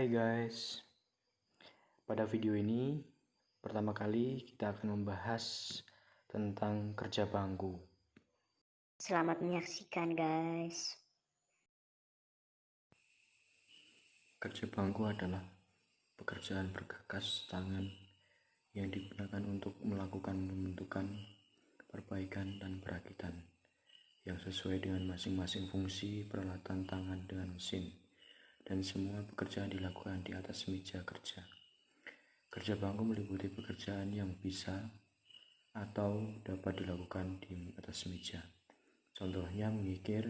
Hai guys, pada video ini pertama kali kita akan membahas tentang kerja bangku. Selamat menyaksikan guys. Kerja bangku adalah pekerjaan bergagas tangan yang digunakan untuk melakukan pembentukan, perbaikan, dan perakitan yang sesuai dengan masing-masing fungsi peralatan tangan dengan mesin, dan semua pekerjaan dilakukan di atas meja kerja. Kerja bangku meliputi pekerjaan yang bisa atau dapat dilakukan di atas meja. Contohnya mengikir,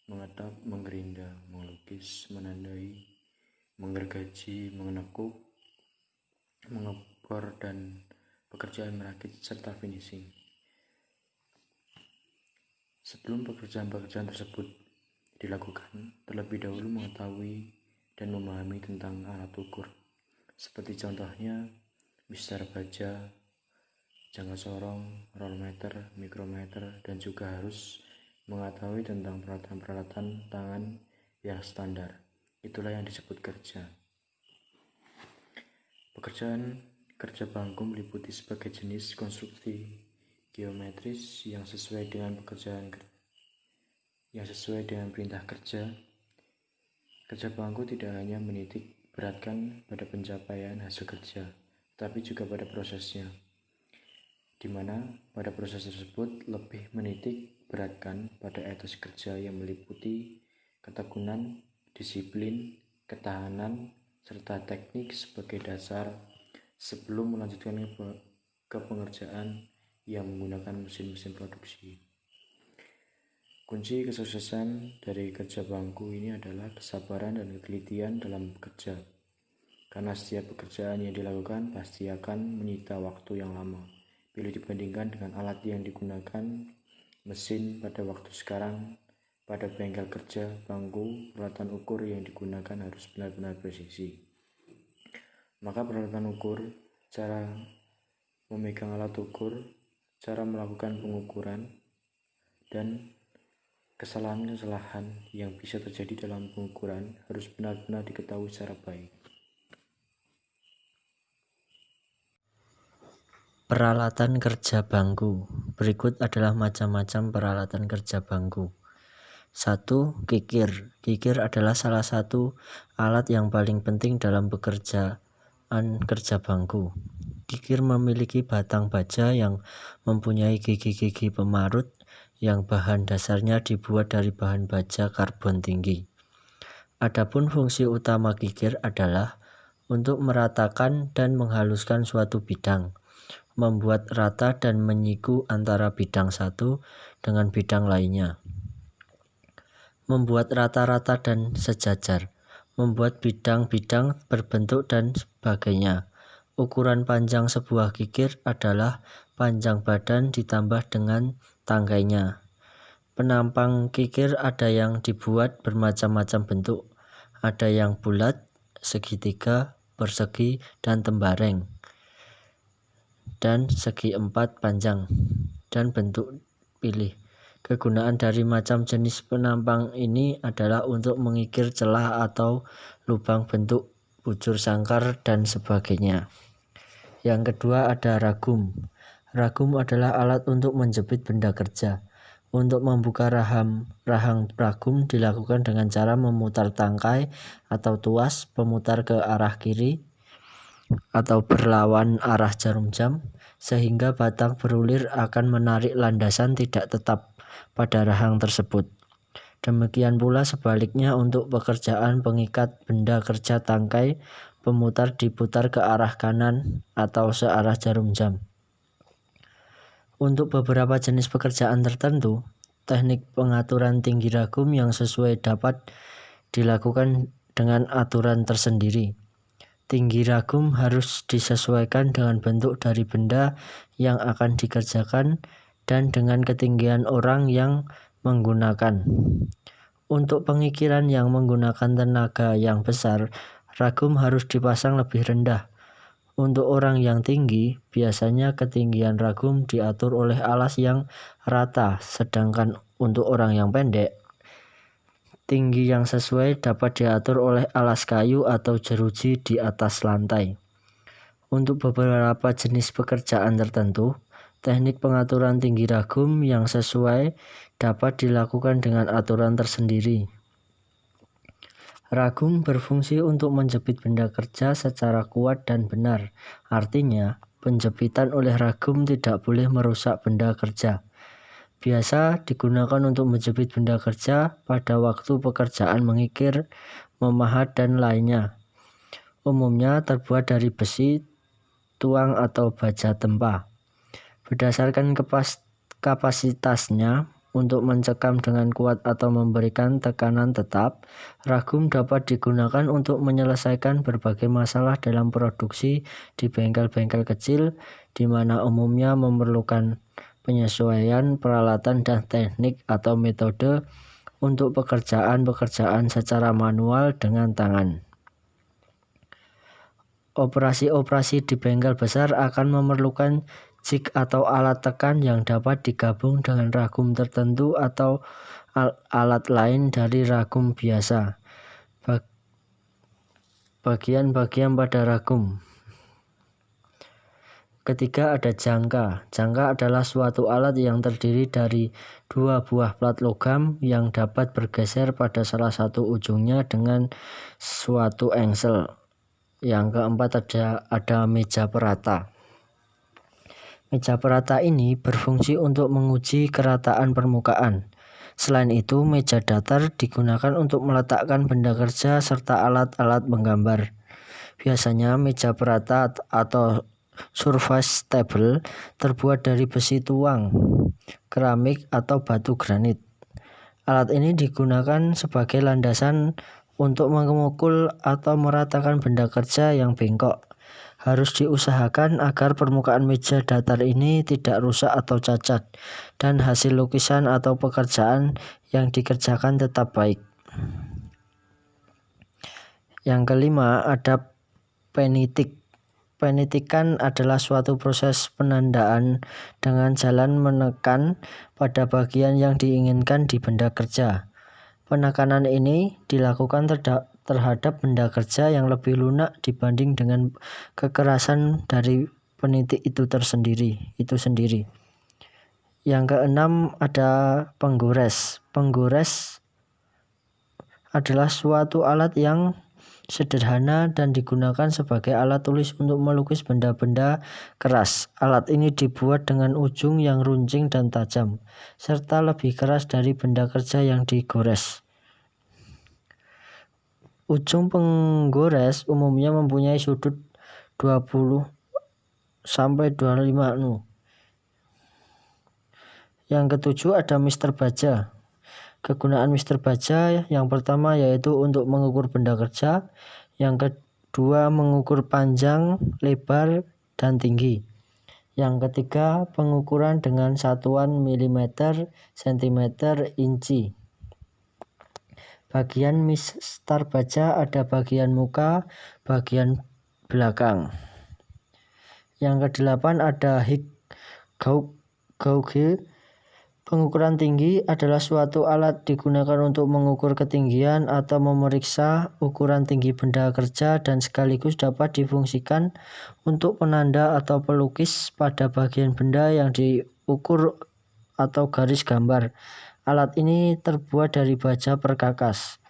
mengetap, menggerinda, melukis, menandai, menggergaji, menekuk, mengebor, dan pekerjaan merakit serta finishing. Sebelum pekerjaan-pekerjaan tersebut dilakukan, terlebih dahulu mengetahui dan memahami tentang alat ukur, seperti contohnya mistar baja, jangka sorong, rollmeter, mikrometer, dan juga harus mengetahui tentang peralatan-peralatan tangan yang standar. Itulah yang disebut kerja. Pekerjaan kerja bangku meliputi sebagai jenis konstruksi geometris yang sesuai dengan perintah kerja. Kerja bangku tidak hanya menitik beratkan pada pencapaian hasil kerja, tapi juga pada prosesnya, di mana pada proses tersebut lebih menitik beratkan pada etos kerja yang meliputi ketekunan, disiplin, ketahanan, serta teknik sebagai dasar sebelum melanjutkan ke pengerjaan yang menggunakan mesin-mesin produksi. Kunci kesuksesan dari kerja bangku ini adalah kesabaran dan ketelitian dalam bekerja, karena setiap pekerjaan yang dilakukan pasti akan menyita waktu yang lama bila dibandingkan dengan alat yang digunakan mesin pada waktu sekarang. Pada bengkel kerja bangku, peralatan ukur yang digunakan harus benar-benar presisi. Maka peralatan ukur, cara memegang alat ukur, cara melakukan pengukuran, dan kesalahan-kesalahan yang bisa terjadi dalam pengukuran harus benar-benar diketahui secara baik. Peralatan kerja bangku. Berikut adalah macam-macam peralatan kerja bangku. 1. Kikir. Kikir adalah salah satu alat yang paling penting dalam pekerjaan kerja bangku. Kikir memiliki batang baja yang mempunyai gigi-gigi pemarut yang bahan dasarnya dibuat dari bahan baja karbon tinggi. Adapun fungsi utama kikir adalah untuk meratakan dan menghaluskan suatu bidang, membuat rata dan menyiku antara bidang satu dengan bidang lainnya, membuat rata-rata dan sejajar, membuat bidang-bidang berbentuk dan sebagainya. Ukuran panjang sebuah kikir adalah panjang badan ditambah dengan tangkainya. Penampang kikir ada yang dibuat bermacam-macam bentuk, ada yang bulat, segitiga, persegi, dan tembareng, dan segi empat panjang, dan bentuk pilih. Kegunaan dari macam jenis penampang ini adalah untuk mengikir celah atau lubang bentuk bujur sangkar dan sebagainya. Yang kedua ada ragum. Ragum adalah alat untuk menjepit benda kerja. Untuk membuka rahang ragum dilakukan dengan cara memutar tangkai atau tuas pemutar ke arah kiri atau berlawan arah jarum jam, sehingga batang berulir akan menarik landasan tidak tetap pada rahang tersebut. Demikian pula sebaliknya untuk pekerjaan pengikat benda kerja tangkai pemutar diputar ke arah kanan atau searah jarum jam. Untuk beberapa jenis pekerjaan tertentu, teknik pengaturan tinggi ragum yang sesuai dapat dilakukan dengan aturan tersendiri. Tinggi ragum harus disesuaikan dengan bentuk dari benda yang akan dikerjakan dan dengan ketinggian orang yang menggunakan. Untuk pengikiran yang menggunakan tenaga yang besar, ragum harus dipasang lebih rendah. Untuk orang yang tinggi, biasanya ketinggian ragum diatur oleh alas yang rata, sedangkan untuk orang yang pendek, tinggi yang sesuai dapat diatur oleh alas kayu atau jeruji di atas lantai. Untuk beberapa jenis pekerjaan tertentu, teknik pengaturan tinggi ragum yang sesuai dapat dilakukan dengan aturan tersendiri. Ragum berfungsi untuk menjepit benda kerja secara kuat dan benar. Artinya, penjepitan oleh ragum tidak boleh merusak benda kerja. Biasa digunakan untuk menjepit benda kerja pada waktu pekerjaan mengikir, memahat, dan lainnya. Umumnya terbuat dari besi, tuang, atau baja tempa. Berdasarkan kapasitasnya, untuk mencekam dengan kuat atau memberikan tekanan tetap, ragum dapat digunakan untuk menyelesaikan berbagai masalah dalam produksi di bengkel-bengkel kecil, di mana umumnya memerlukan penyesuaian peralatan dan teknik atau metode untuk pekerjaan-pekerjaan secara manual dengan tangan. Operasi-operasi di bengkel besar akan memerlukan jig atau alat tekan yang dapat digabung dengan ragum tertentu atau alat lain dari ragum biasa. Bagian-bagian pada ragum. Ketiga, ada jangka. Jangka adalah suatu alat yang terdiri dari dua buah plat logam yang dapat bergeser pada salah satu ujungnya dengan suatu engsel. Yang keempat, ada meja perata. Meja perata ini berfungsi untuk menguji kerataan permukaan. Selain itu, meja datar digunakan untuk meletakkan benda kerja serta alat-alat menggambar. Biasanya meja perata atau surface table terbuat dari besi tuang, keramik, atau batu granit. Alat ini digunakan sebagai landasan untuk memukul atau meratakan benda kerja yang bengkok. Harus diusahakan agar permukaan meja datar ini tidak rusak atau cacat, dan hasil lukisan atau pekerjaan yang dikerjakan tetap baik. Yang kelima, ada penitik. Penitikan adalah suatu proses penandaan dengan jalan menekan pada bagian yang diinginkan di benda kerja. Penekanan ini dilakukan terhadap benda kerja yang lebih lunak dibanding dengan kekerasan dari penitik itu sendiri. Yang keenam, ada penggores. Penggores adalah suatu alat yang sederhana dan digunakan sebagai alat tulis untuk melukis benda-benda keras. Alat ini dibuat dengan ujung yang runcing dan tajam, serta lebih keras dari benda kerja yang digores. Ujung penggores umumnya mempunyai sudut 20 sampai 25 anu. Yang ketujuh, ada Mr. Baja. Kegunaan Mr. Baja yang pertama yaitu untuk mengukur benda kerja, yang kedua mengukur panjang, lebar, dan tinggi. Yang ketiga, pengukuran dengan satuan milimeter, sentimeter, inci. Bagian Mr. Baja ada bagian muka, bagian belakang. Yang kedelapan, ada gauge. Pengukuran tinggi adalah suatu alat digunakan untuk mengukur ketinggian atau memeriksa ukuran tinggi benda kerja dan sekaligus dapat difungsikan untuk penanda atau pelukis pada bagian benda yang diukur atau garis gambar. Alat ini terbuat dari baja perkakas.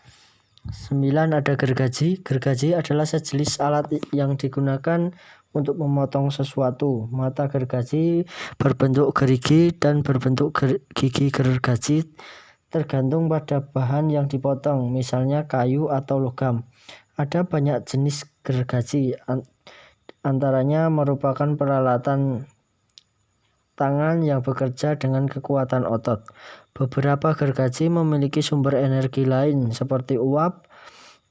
9, ada gergaji. Gergaji adalah sejenis alat yang digunakan untuk memotong sesuatu. Mata gergaji berbentuk gerigi dan berbentuk gigi gergaji tergantung pada bahan yang dipotong, misalnya kayu atau logam. Ada banyak jenis gergaji, antaranya merupakan peralatan tangan yang bekerja dengan kekuatan otot. Beberapa gergaji memiliki sumber energi lain seperti uap,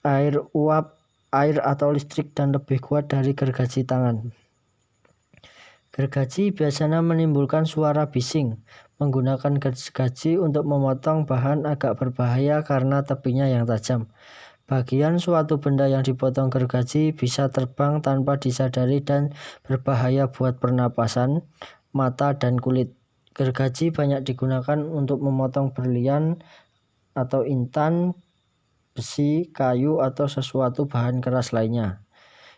air atau listrik dan lebih kuat dari gergaji tangan. Gergaji biasanya menimbulkan suara bising. Menggunakan gergaji untuk memotong bahan agak berbahaya karena tepinya yang tajam. Bagian suatu benda yang dipotong gergaji bisa terbang tanpa disadari dan berbahaya buat pernapasan, mata, dan kulit. Gergaji banyak digunakan untuk memotong berlian atau intan, besi, kayu, atau sesuatu bahan keras lainnya.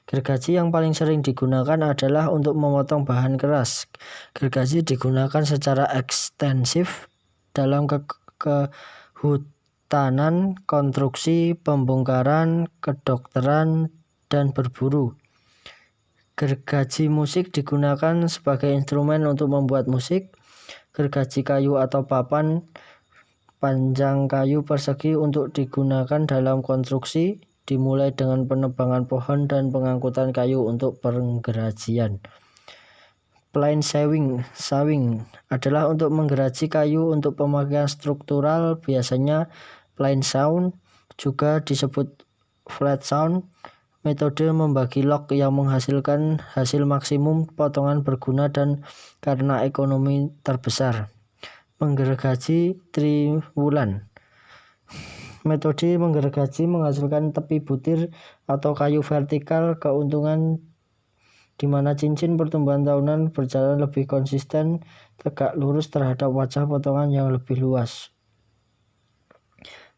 Gergaji yang paling sering digunakan adalah untuk memotong bahan keras. Gergaji digunakan secara ekstensif dalam kehutanan, konstruksi, pembongkaran, kedokteran, dan berburu. Gergaji musik digunakan sebagai instrumen untuk membuat musik. Gergaji kayu atau papan panjang kayu persegi untuk digunakan dalam konstruksi, dimulai dengan penebangan pohon dan pengangkutan kayu untuk penggerajian. Plane sawing adalah untuk menggeraji kayu untuk pemakaian struktural, biasanya plane saw, juga disebut flat saw. Metode membagi log yang menghasilkan hasil maksimum potongan berguna dan karena ekonomi terbesar. Menggergaji triwulan. Metode menggergaji menghasilkan tepi butir atau kayu vertikal, keuntungan di mana cincin pertumbuhan tahunan berjalan lebih konsisten, tegak lurus terhadap wajah potongan yang lebih luas.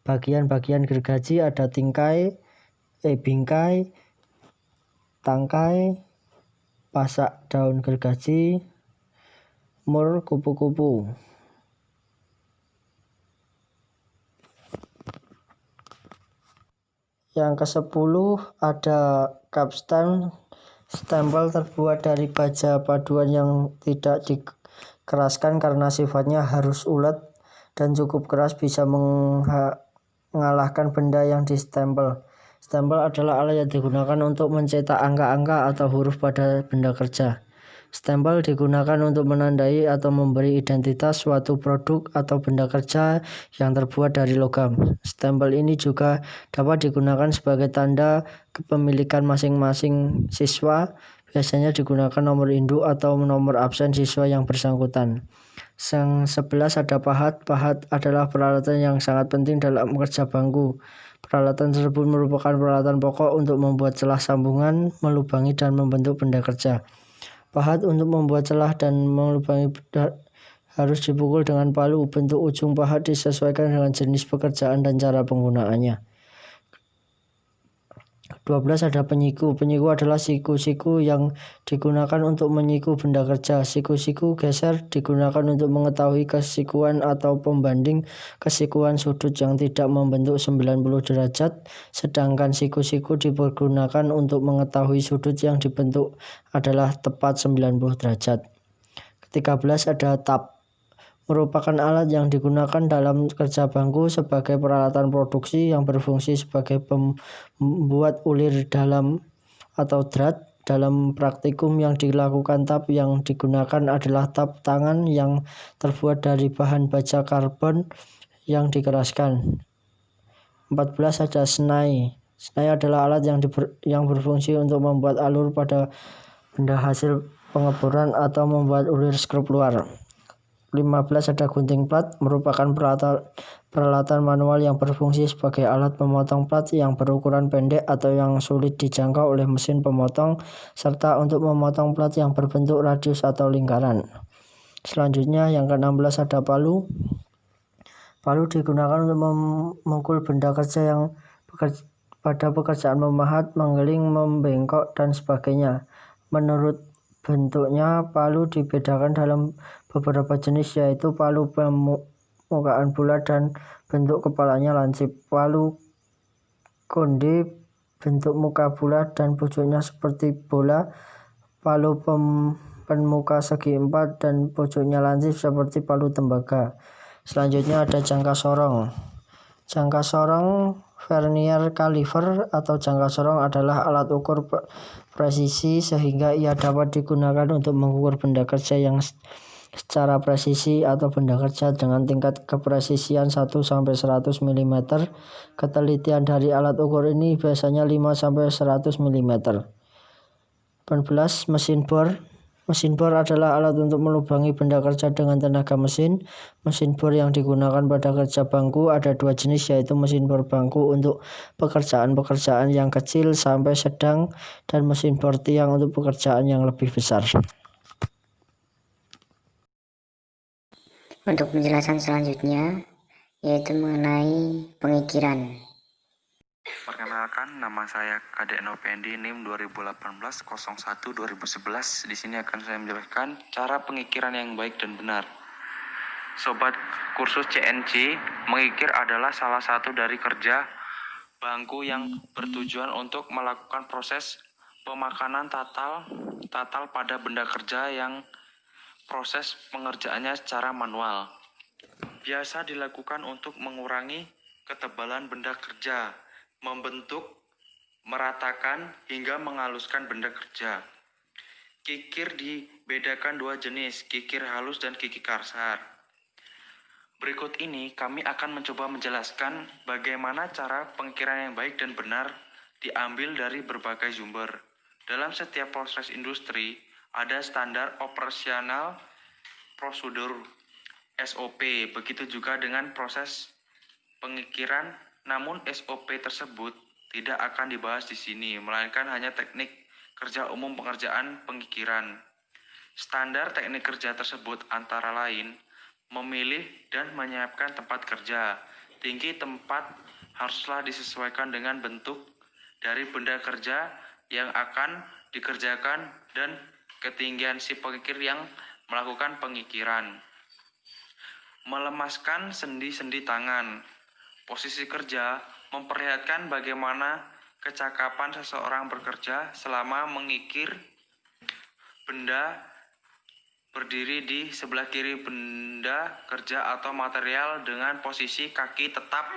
Bagian-bagian gergaji ada bingkai, tangkai, pasak daun gergaji, mur, kupu-kupu. Yang ke-10 ada capstan. Stempel terbuat dari baja paduan yang tidak dikeraskan karena sifatnya harus ulet dan cukup keras, bisa mengalahkan benda yang distempel. Stempel adalah alat yang digunakan untuk mencetak angka-angka atau huruf pada benda kerja. Stempel digunakan untuk menandai atau memberi identitas suatu produk atau benda kerja yang terbuat dari logam. Stempel ini juga dapat digunakan sebagai tanda kepemilikan masing-masing siswa. Biasanya digunakan nomor induk atau nomor absen siswa yang bersangkutan. Yang 11 ada pahat. Pahat adalah peralatan yang sangat penting dalam kerja bangku. Peralatan tersebut merupakan peralatan pokok untuk membuat celah sambungan, melubangi, dan membentuk benda kerja. Pahat untuk membuat celah dan melubangi harus dipukul dengan palu. Bentuk ujung pahat disesuaikan dengan jenis pekerjaan dan cara penggunaannya. 12 ada penyiku. Penyiku adalah siku-siku yang digunakan untuk menyiku benda kerja. Siku-siku geser digunakan untuk mengetahui kesikuan atau pembanding kesikuan sudut yang tidak membentuk 90 derajat, sedangkan siku-siku dipergunakan untuk mengetahui sudut yang dibentuk adalah tepat 90 derajat. 13 ada tap. Merupakan alat yang digunakan dalam kerja bangku sebagai peralatan produksi yang berfungsi sebagai pembuat ulir dalam atau drat. Dalam praktikum yang dilakukan, tap yang digunakan adalah tap tangan yang terbuat dari bahan baja karbon yang dikeraskan. 14 ada senai. Senai adalah alat yang berfungsi untuk membuat alur pada benda hasil pengeboran atau membuat ulir skrup luar. 15 ada gunting plat. Merupakan peralatan manual yang berfungsi sebagai alat memotong plat yang berukuran pendek atau yang sulit dijangkau oleh mesin pemotong, serta untuk memotong plat yang berbentuk radius atau lingkaran. Selanjutnya yang ke-16 ada palu. Palu digunakan untuk memukul benda kerja yang pada pekerjaan memahat, menggiling, membengkok, dan sebagainya. Menurut bentuknya, palu dibedakan dalam beberapa jenis, yaitu palu permukaan bulat dan bentuk kepalanya lancip, palu konde bentuk muka bulat dan pucuknya seperti bola, palu penmuka segi empat dan pucuknya lancip seperti palu tembaga. Selanjutnya ada jangka sorong. Jangka sorong vernier caliper atau jangka sorong adalah alat ukur presisi sehingga ia dapat digunakan untuk mengukur benda kerja yang secara presisi atau benda kerja dengan tingkat kepresisian 1-100 mm. Ketelitian dari alat ukur ini biasanya 5-100 mm. 14 mesin bor. Mesin bor adalah alat untuk melubangi benda kerja dengan tenaga mesin. Mesin bor yang digunakan pada kerja bangku ada dua jenis, yaitu mesin bor bangku untuk pekerjaan-pekerjaan yang kecil sampai sedang dan mesin bor tiang untuk pekerjaan yang lebih besar. Untuk penjelasan selanjutnya yaitu mengenai pengikiran. Perkenalkan, nama saya Kadek Novendi, NIM 2018-01-2011. Di sini akan saya menjelaskan cara pengikiran yang baik dan benar. Sobat kursus CNC, mengikir adalah salah satu dari kerja bangku yang bertujuan untuk melakukan proses pemakanan tatal pada benda kerja yang proses pengerjaannya secara manual. Biasa dilakukan untuk mengurangi ketebalan benda kerja, membentuk, meratakan, hingga menghaluskan benda kerja. Kikir dibedakan dua jenis, kikir halus dan kikir kasar. Berikut ini kami akan mencoba menjelaskan bagaimana cara pengikiran yang baik dan benar diambil dari berbagai sumber. Dalam setiap proses industri, ada standar operasional prosedur SOP, begitu juga dengan proses pengikiran, namun SOP tersebut tidak akan dibahas di sini, melainkan hanya teknik kerja umum pengerjaan pengikiran. Standar teknik kerja tersebut antara lain memilih dan menyiapkan tempat kerja. Tinggi tempat haruslah disesuaikan dengan bentuk dari benda kerja yang akan dikerjakan dan ketinggian si pengikir yang melakukan pengikiran. Melemaskan sendi-sendi tangan. Posisi kerja memperlihatkan bagaimana kecakapan seseorang bekerja selama mengikir benda. Berdiri di sebelah kiri benda kerja atau material dengan posisi kaki tetap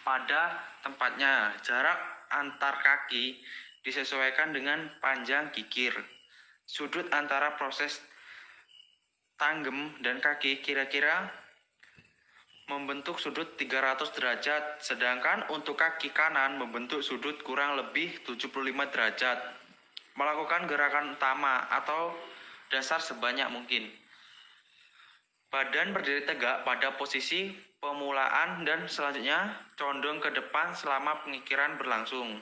pada tempatnya. Jarak antar kaki disesuaikan dengan panjang kikir. Sudut antara proses tanggem dan kaki kira-kira membentuk sudut 300 derajat, sedangkan untuk kaki kanan membentuk sudut kurang lebih 75 derajat. Melakukan gerakan utama atau dasar sebanyak mungkin. Badan berdiri tegak pada posisi pemulaan dan selanjutnya condong ke depan selama pengikiran berlangsung.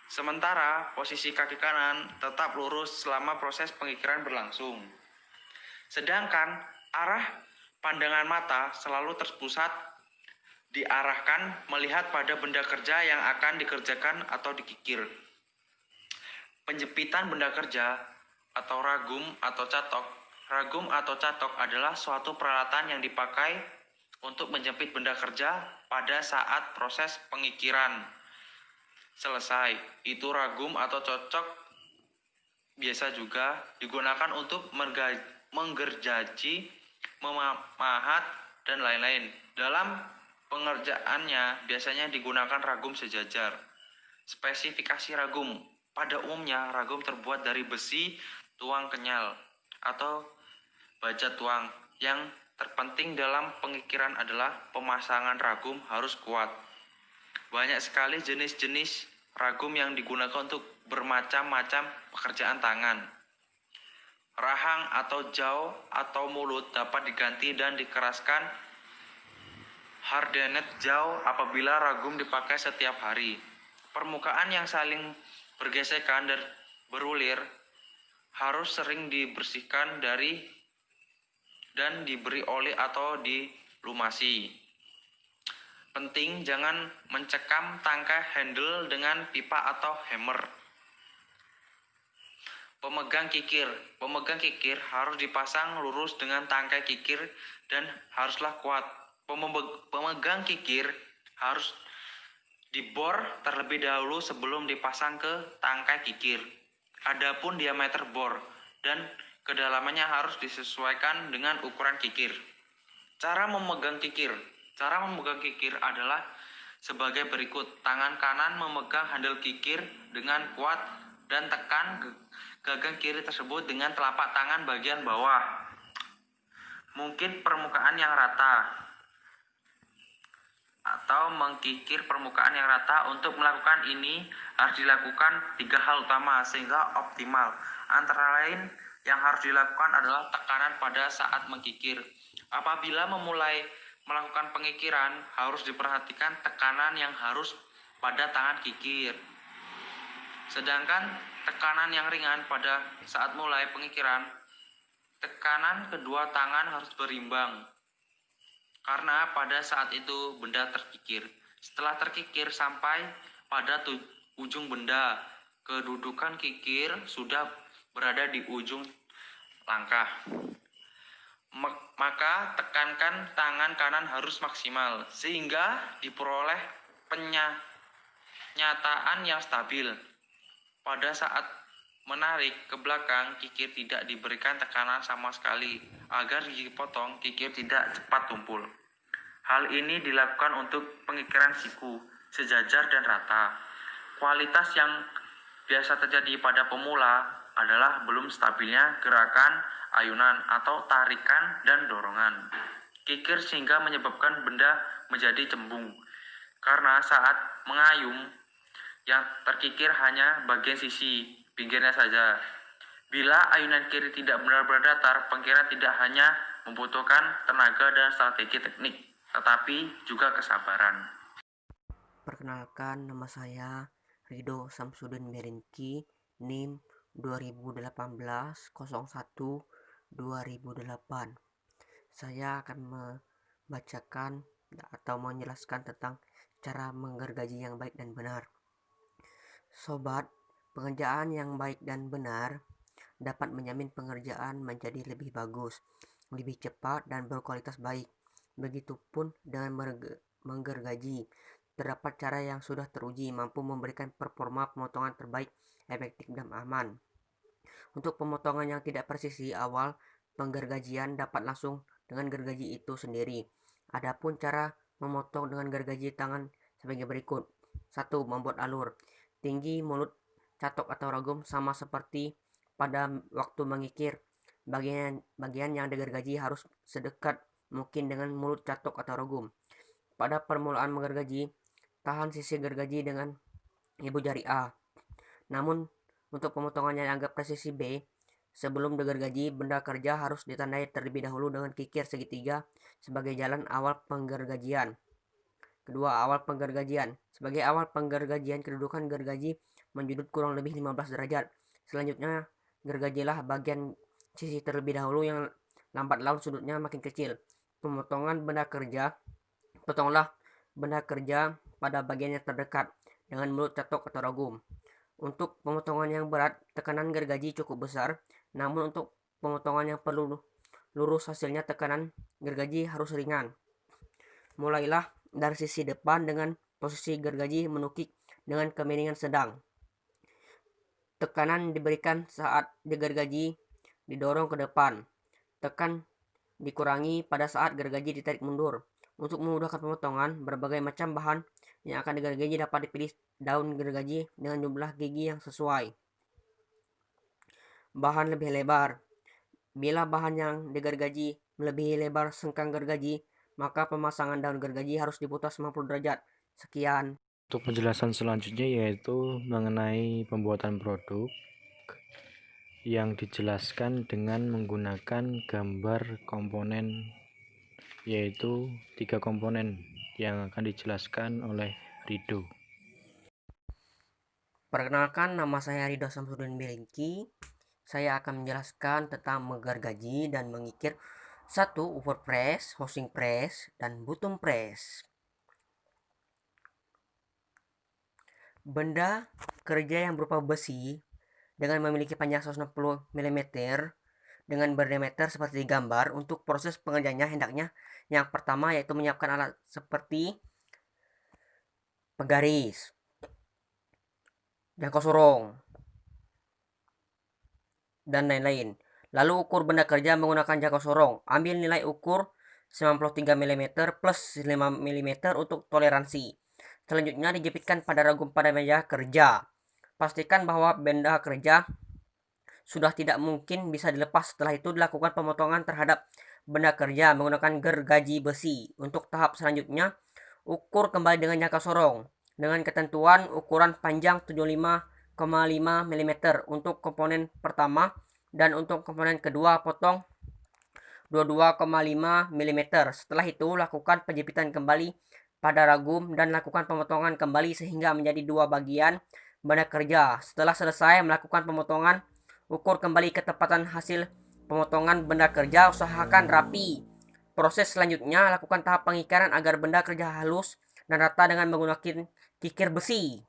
Sementara posisi kaki kanan tetap lurus selama proses pengikiran berlangsung. Sedangkan arah pandangan mata selalu terpusat diarahkan melihat pada benda kerja yang akan dikerjakan atau dikikir. Penjepitan benda kerja atau ragum atau catok. Ragum atau catok adalah suatu peralatan yang dipakai untuk menjepit benda kerja pada saat proses pengikiran selesai. Itu ragum atau cocok biasa juga digunakan untuk menggergaji, memahat, dan lain-lain. Dalam pengerjaannya biasanya digunakan ragum sejajar. Spesifikasi ragum. Pada umumnya ragum terbuat dari besi tuang kenyal atau baja tuang. Yang terpenting dalam pengikiran adalah pemasangan ragum harus kuat. Banyak sekali jenis-jenis ragum yang digunakan untuk bermacam-macam pekerjaan tangan. Rahang atau jauh atau mulut dapat diganti dan dikeraskan hardened jauh apabila ragum dipakai setiap hari. Permukaan yang saling bergesekan dan berulir harus sering dibersihkan dan diberi oli atau dilumasi. Penting jangan mencekam tangkai handle dengan pipa atau hammer. Pemegang kikir. Pemegang kikir harus dipasang lurus dengan tangkai kikir dan haruslah kuat. Pemegang kikir harus dibor terlebih dahulu sebelum dipasang ke tangkai kikir. Adapun diameter bor dan kedalamannya harus disesuaikan dengan ukuran kikir. Cara memegang kikir. Cara memegang kikir adalah sebagai berikut. Tangan kanan memegang handle kikir dengan kuat dan tekan gagang kiri tersebut dengan telapak tangan bagian bawah. Mungkin permukaan yang rata atau mengkikir permukaan yang rata. Untuk melakukan ini harus dilakukan 3 hal utama sehingga optimal. Antara lain yang harus dilakukan adalah tekanan pada saat mengkikir. Apabila memulai melakukan pengikiran harus diperhatikan tekanan yang harus pada tangan kikir. Sedangkan tekanan yang ringan pada saat mulai pengikiran, tekanan kedua tangan harus berimbang. Karena pada saat itu benda terkikir. Setelah terkikir sampai pada ujung benda. Kedudukan kikir sudah berada di ujung langkah. Maka tekankan tangan kanan harus maksimal sehingga diperoleh penyataan yang stabil. Pada saat menarik ke belakang, kikir tidak diberikan tekanan sama sekali agar gigi potong kikir tidak cepat tumpul. Hal ini dilakukan untuk pengikiran siku sejajar dan rata. Kualitas yang biasa terjadi pada pemula adalah belum stabilnya gerakan ayunan atau tarikan dan dorongan kikir sehingga menyebabkan benda menjadi cembung. Karena saat mengayun yang terkikir hanya bagian sisi pinggirnya saja. Bila ayunan kiri tidak benar-benar datar, pengikiran tidak hanya membutuhkan tenaga dan strategi teknik, tetapi juga kesabaran. Perkenalkan, nama saya Ridho Samsudin Meringki, NIM 2018-01-2008. Saya akan membacakan atau menjelaskan tentang cara menggergaji yang baik dan benar. Sobat, pengerjaan yang baik dan benar dapat menjamin pengerjaan menjadi lebih bagus, lebih cepat, dan berkualitas baik. Begitupun dengan menggergaji. Terdapat cara yang sudah teruji mampu memberikan performa pemotongan terbaik, efektif, dan aman. Untuk pemotongan yang tidak presisi awal penggergajian dapat langsung dengan gergaji itu sendiri. Adapun cara memotong dengan gergaji tangan sebagai berikut. 1. Membuat alur. Tinggi mulut catok atau ragum sama seperti pada waktu mengikir. Bagian yang digergaji harus sedekat mungkin dengan mulut catok atau ragum. Pada permulaan menggergaji, tahan sisi gergaji dengan ibu jari A. Namun, untuk pemotongan yang agak presisi B, sebelum digergaji, benda kerja harus ditandai terlebih dahulu dengan kikir segitiga sebagai jalan awal penggergajian. Kedua, awal penggergajian. Sebagai awal penggergajian, kedudukan gergaji menjudut kurang lebih 15 derajat. Selanjutnya, gergajilah bagian sisi terlebih dahulu yang lambat laun sudutnya makin kecil. Pemotongan benda kerja. Potonglah benda kerja pada bagian yang terdekat dengan mulut catok atau ragum. Untuk pemotongan yang berat, tekanan gergaji cukup besar. Namun untuk pemotongan yang perlu lurus hasilnya, tekanan gergaji harus ringan. Mulailah dari sisi depan dengan posisi gergaji menukik dengan kemiringan sedang. Tekanan diberikan saat digergaji didorong ke depan. Tekan dikurangi pada saat gergaji ditarik mundur. Untuk memudahkan pemotongan, berbagai macam bahan yang akan digergaji dapat dipilih daun gergaji dengan jumlah gigi yang sesuai. Bahan lebih lebar. Bila bahan yang digergaji melebihi lebar sengkang gergaji, maka pemasangan daun gergaji harus diputar 90 derajat. Sekian. Untuk penjelasan selanjutnya yaitu mengenai pembuatan produk yang dijelaskan dengan menggunakan gambar komponen, yaitu 3 komponen yang akan dijelaskan oleh Ridho. Perkenalkan, nama saya Ridho Samsudin Meringki. Saya akan menjelaskan tentang menggergaji dan mengikir. 1. Upper press, housing press, dan bottom press. Benda kerja yang berupa besi dengan memiliki panjang 160 mm dengan berdiameter seperti gambar. Untuk proses pengerjaannya hendaknya yang pertama yaitu menyiapkan alat seperti penggaris, jangkau sorong, dan lain-lain. Lalu ukur benda kerja menggunakan jangkau sorong. Ambil nilai ukur 93 mm plus 5 mm untuk toleransi. Selanjutnya dijepitkan pada ragum pada meja kerja. Pastikan bahwa benda kerja sudah tidak mungkin bisa dilepas. Setelah itu dilakukan pemotongan terhadap benda kerja menggunakan gergaji besi. Untuk tahap selanjutnya, ukur kembali dengan jangkau sorong dengan ketentuan ukuran panjang 75,5 mm untuk komponen pertama, dan untuk komponen kedua potong 22,5 mm. Setelah itu lakukan penjepitan kembali pada ragum dan lakukan pemotongan kembali sehingga menjadi 2 bagian benda kerja. Setelah selesai melakukan pemotongan, ukur kembali ketepatan hasil pemotongan benda kerja, usahakan rapi. Proses selanjutnya lakukan tahap pengikiran agar benda kerja halus dan rata dengan menggunakan kikir besi.